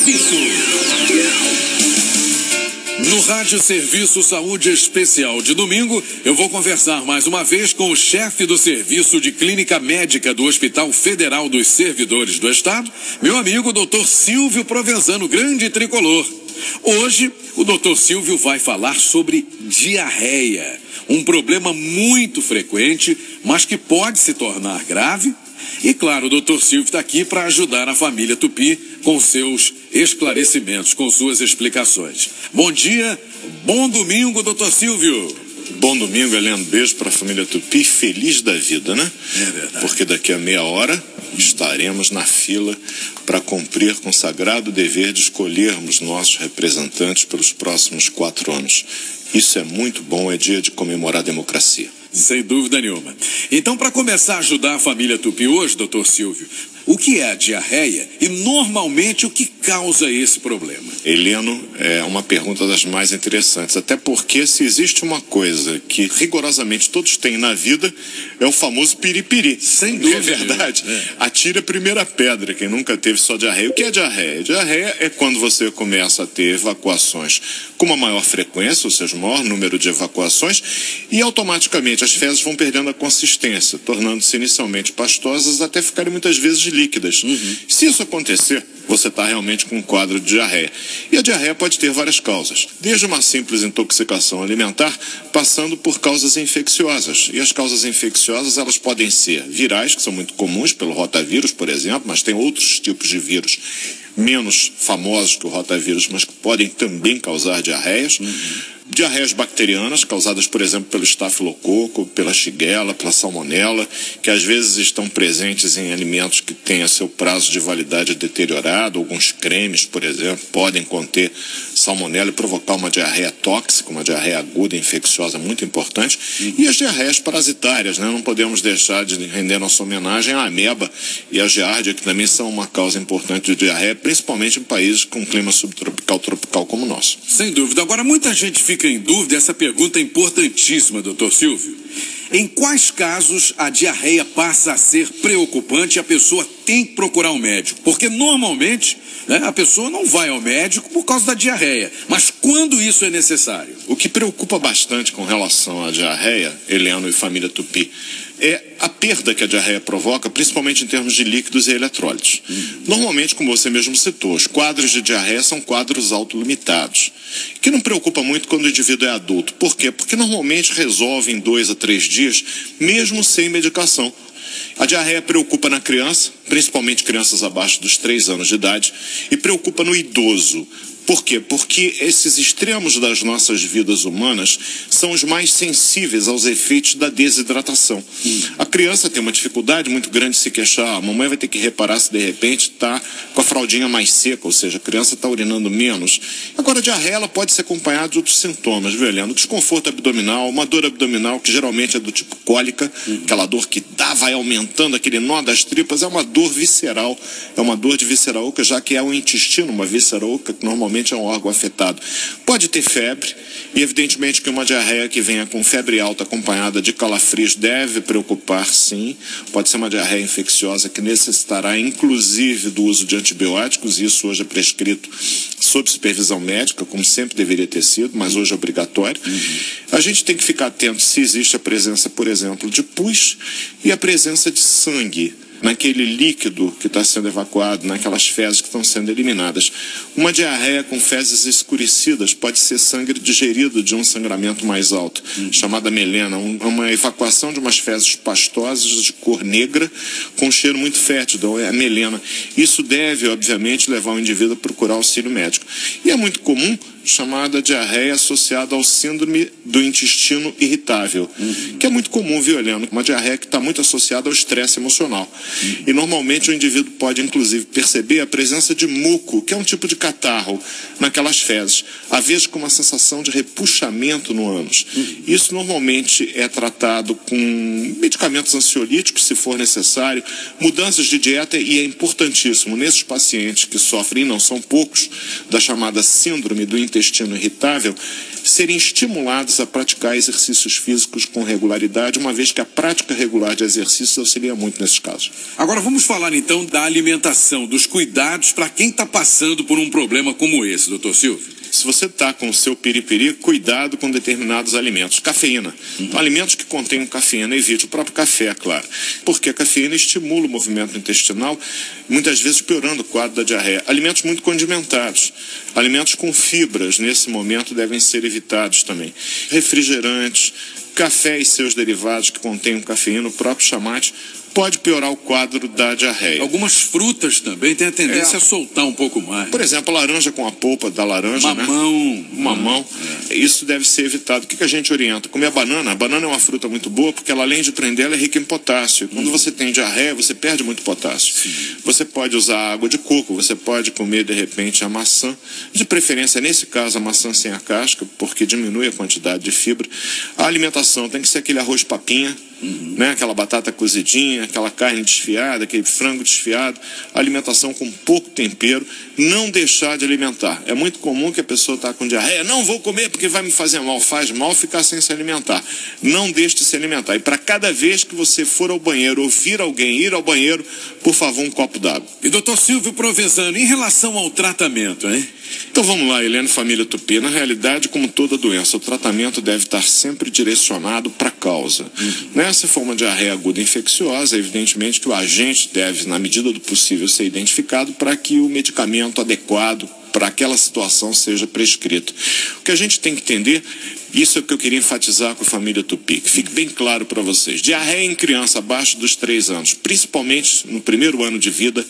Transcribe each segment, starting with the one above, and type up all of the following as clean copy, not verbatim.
Serviço. No Rádio Serviço Saúde Especial de domingo, eu vou conversar mais uma vez com o chefe do Serviço de Clínica Médica do Hospital Federal dos Servidores do Estado, meu amigo Dr. Silvio Provenzano, grande tricolor. Hoje, o Dr. Silvio vai falar sobre diarreia, um problema muito frequente, mas que pode se tornar grave. E claro, o Dr. Silvio está aqui para ajudar a família Tupi com seus esclarecimentos, com suas explicações. Bom dia, bom domingo, Dr. Silvio. Bom domingo, Heleno. Beijo para a família Tupi, feliz da vida, né? É verdade. Porque daqui a meia hora estaremos na fila para cumprir com o sagrado dever de escolhermos nossos representantes pelos próximos 4 anos. Isso é muito bom, é dia de comemorar a democracia. Sem dúvida nenhuma. Então, para começar a ajudar a família Tupi hoje, doutor Silvio, o que é a diarreia e normalmente o que causa esse problema? Heleno, é uma pergunta das mais interessantes, até porque se existe uma coisa que rigorosamente todos têm na vida, é o famoso piripiri. Sem dúvida. É verdade. Atire a primeira pedra, quem nunca teve só diarreia. O que é diarreia? Diarreia é quando você começa a ter evacuações com uma maior frequência, ou seja, um maior número de evacuações, e automaticamente as fezes vão perdendo a consistência, tornando-se inicialmente pastosas até ficarem muitas vezes líquidas. Se isso acontecer, você está realmente com um quadro de diarreia. E a diarreia pode ter várias causas, desde uma simples intoxicação alimentar, passando por causas infecciosas. E as causas infecciosas, elas podem ser virais, que são muito comuns, pelo rotavírus, por exemplo, mas tem outros tipos de vírus menos famosos que o rotavírus, mas que podem também causar diarreias. Diarreias bacterianas, causadas, por exemplo, pelo estafilococo, pela shigella, pela salmonela, que às vezes estão presentes em alimentos que têm a seu prazo de validade deteriorado. Alguns cremes, por exemplo, podem conter salmonela e provocar uma diarreia tóxica, uma diarreia aguda, infecciosa, muito importante. E as diarreias parasitárias, né? Não podemos deixar de render nossa homenagem à ameba e à giardia, que também são uma causa importante de diarreia, principalmente em países com clima subtropical, tropical como o nosso. Sem dúvida. Agora, muita gente fica em dúvida, essa pergunta é importantíssima, doutor Silvio. Em quais casos a diarreia passa a ser preocupante e a pessoa tem que procurar um médico? Porque normalmente, né, a pessoa não vai ao médico por causa da diarreia. Mas quando isso é necessário? O que preocupa bastante com relação à diarreia, Heleno e família Tupi, é a perda que a diarreia provoca, principalmente em termos de líquidos e eletrólitos. Normalmente, como você mesmo citou, os quadros de diarreia são quadros autolimitados, que não preocupa muito quando o indivíduo é adulto. Por quê? Porque normalmente resolve em 2 a 3 dias, mesmo sem medicação. A diarreia preocupa na criança, principalmente crianças abaixo dos 3 anos de idade, e preocupa no idoso. Por quê? Porque esses extremos das nossas vidas humanas são os mais sensíveis aos efeitos da desidratação. A criança tem uma dificuldade muito grande de se queixar. A mamãe vai ter que reparar se de repente está com a fraldinha mais seca, ou seja, a criança está urinando menos. Agora, a diarreia ela pode ser acompanhada de outros sintomas, viu, Heleno? Desconforto abdominal, uma dor abdominal que geralmente é do tipo cólica, aquela dor que vai aumentando, aquele nó das tripas, é uma dor visceral, é uma dor de víscera oca, já que é o intestino, uma víscera oca que normalmente é um órgão afetado. Pode ter febre, e evidentemente que uma diarreia que venha com febre alta acompanhada de calafrios deve preocupar, sim. Pode ser uma diarreia infecciosa que necessitará inclusive do uso de antibióticos, e isso hoje é prescrito sob supervisão médica, como sempre deveria ter sido, mas hoje é obrigatório. A gente tem que ficar atento se existe a presença, por exemplo, de pus e a presença de sangue naquele líquido que está sendo evacuado, naquelas fezes que estão sendo eliminadas. Uma diarreia com fezes escurecidas pode ser sangue digerido de um sangramento mais alto, chamada melena, uma evacuação de umas fezes pastosas de cor negra com cheiro muito fértil, então é a melena. Isso deve, obviamente, levar o indivíduo a procurar auxílio médico. E é muito comum chamada diarreia associada ao síndrome do intestino irritável, que é muito comum, viu, Heleno? Uma diarreia que está muito associada ao estresse emocional. E normalmente o indivíduo pode, inclusive, perceber a presença de muco, que é um tipo de catarro, naquelas fezes, às vezes com uma sensação de repuxamento no ânus. Isso normalmente é tratado com medicamentos ansiolíticos, se for necessário, mudanças de dieta, e é importantíssimo, nesses pacientes que sofrem, e não são poucos, da chamada síndrome do intestino intestino irritável serem estimulados a praticar exercícios físicos com regularidade, uma vez que a prática regular de exercícios auxilia muito nesses casos. Agora vamos falar então da alimentação, dos cuidados para quem está passando por um problema como esse, doutor Silvio. Se você está com o seu piripiri, cuidado com determinados alimentos. Cafeína. Então, alimentos que contêm cafeína, evite o próprio café, claro. Porque a cafeína estimula o movimento intestinal, muitas vezes piorando o quadro da diarreia. Alimentos muito condimentados. Alimentos com fibras, nesse momento, devem ser evitados também. Refrigerantes, café e seus derivados que contêm cafeína, o próprio chamate, pode piorar o quadro da diarreia. Algumas frutas também têm a tendência a soltar um pouco mais. Por exemplo, a laranja com a polpa da laranja, mamão. Isso deve ser evitado. O que a gente orienta? Comer a banana. A banana é uma fruta muito boa porque ela, além de prender, ela é rica em potássio. Quando você tem diarreia, você perde muito potássio. Você pode usar água de coco, você pode comer, de repente, a maçã. De preferência, nesse caso, a maçã sem a casca, porque diminui a quantidade de fibra. A alimentação tem que ser aquele arroz papinha, né? Aquela batata cozidinha, aquela carne desfiada, aquele frango desfiado, alimentação com pouco tempero, não deixar de alimentar. É muito comum que a pessoa está com diarreia, não vou comer porque vai me fazer mal. Faz mal ficar sem se alimentar. Não deixe de se alimentar. E para cada vez que você for ao banheiro ou vir alguém ir ao banheiro, por favor, um copo d'água. E doutor Silvio Provenzano, em relação ao tratamento, hein? Então vamos lá, Heleno, família Tupi. Na realidade, como toda doença, o tratamento deve estar sempre direcionado para a causa. Né? Se for uma diarreia aguda infecciosa, evidentemente que o agente deve, na medida do possível, ser identificado para que o medicamento adequado para aquela situação seja prescrito. O que a gente tem que entender, isso é o que eu queria enfatizar com a família Tupi, que fique bem claro para vocês. Diarreia em criança abaixo dos 3 anos, principalmente no primeiro ano de vida,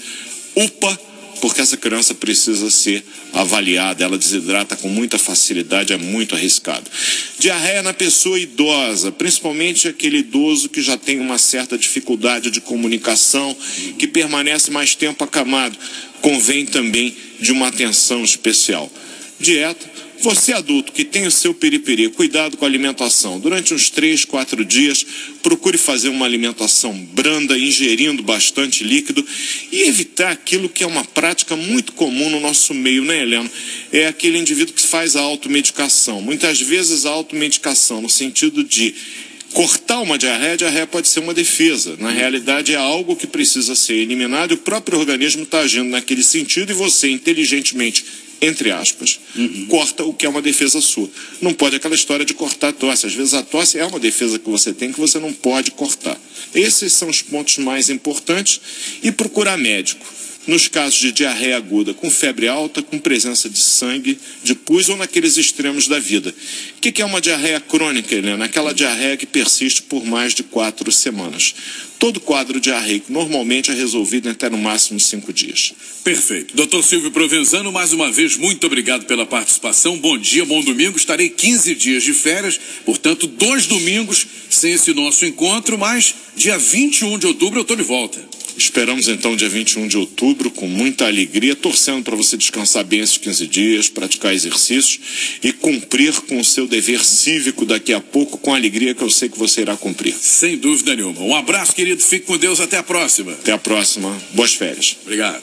UPA, porque essa criança precisa ser avaliada, ela desidrata com muita facilidade, é muito arriscado. Diarreia na pessoa idosa, principalmente aquele idoso que já tem uma certa dificuldade de comunicação, que permanece mais tempo acamado, convém também de uma atenção especial. Dieta. Você adulto que tem o seu piripiri, cuidado com a alimentação. Durante uns 3, 4 dias, procure fazer uma alimentação branda, ingerindo bastante líquido e evitar aquilo que é uma prática muito comum no nosso meio, né, Heleno? É aquele indivíduo que faz a automedicação. Muitas vezes a automedicação no sentido de cortar uma diarreia, a diarreia pode ser uma defesa. Na realidade, é algo que precisa ser eliminado e o próprio organismo está agindo naquele sentido e você, inteligentemente, entre aspas, corta o que é uma defesa sua. Não pode aquela história de cortar a tosse. Às vezes a tosse é uma defesa que você tem que você não pode cortar. Esses são os pontos mais importantes e procurar médico. Nos casos de diarreia aguda, com febre alta, com presença de sangue, de pus ou naqueles extremos da vida. O que é uma diarreia crônica, Helena? Aquela diarreia que persiste por mais de 4 semanas. Todo quadro diarreico normalmente é resolvido em até no máximo 5 dias. Perfeito. Doutor Silvio Provenzano, mais uma vez, muito obrigado pela participação. Bom dia, bom domingo. Estarei 15 dias de férias, portanto, 2 domingos sem esse nosso encontro, mas dia 21 de outubro eu estou de volta. Esperamos então dia 21 de outubro com muita alegria, torcendo para você descansar bem esses 15 dias, praticar exercícios e cumprir com o seu dever cívico daqui a pouco com a alegria que eu sei que você irá cumprir. Sem dúvida nenhuma. Um abraço, querido. Fique com Deus. Até a próxima. Até a próxima. Boas férias. Obrigado.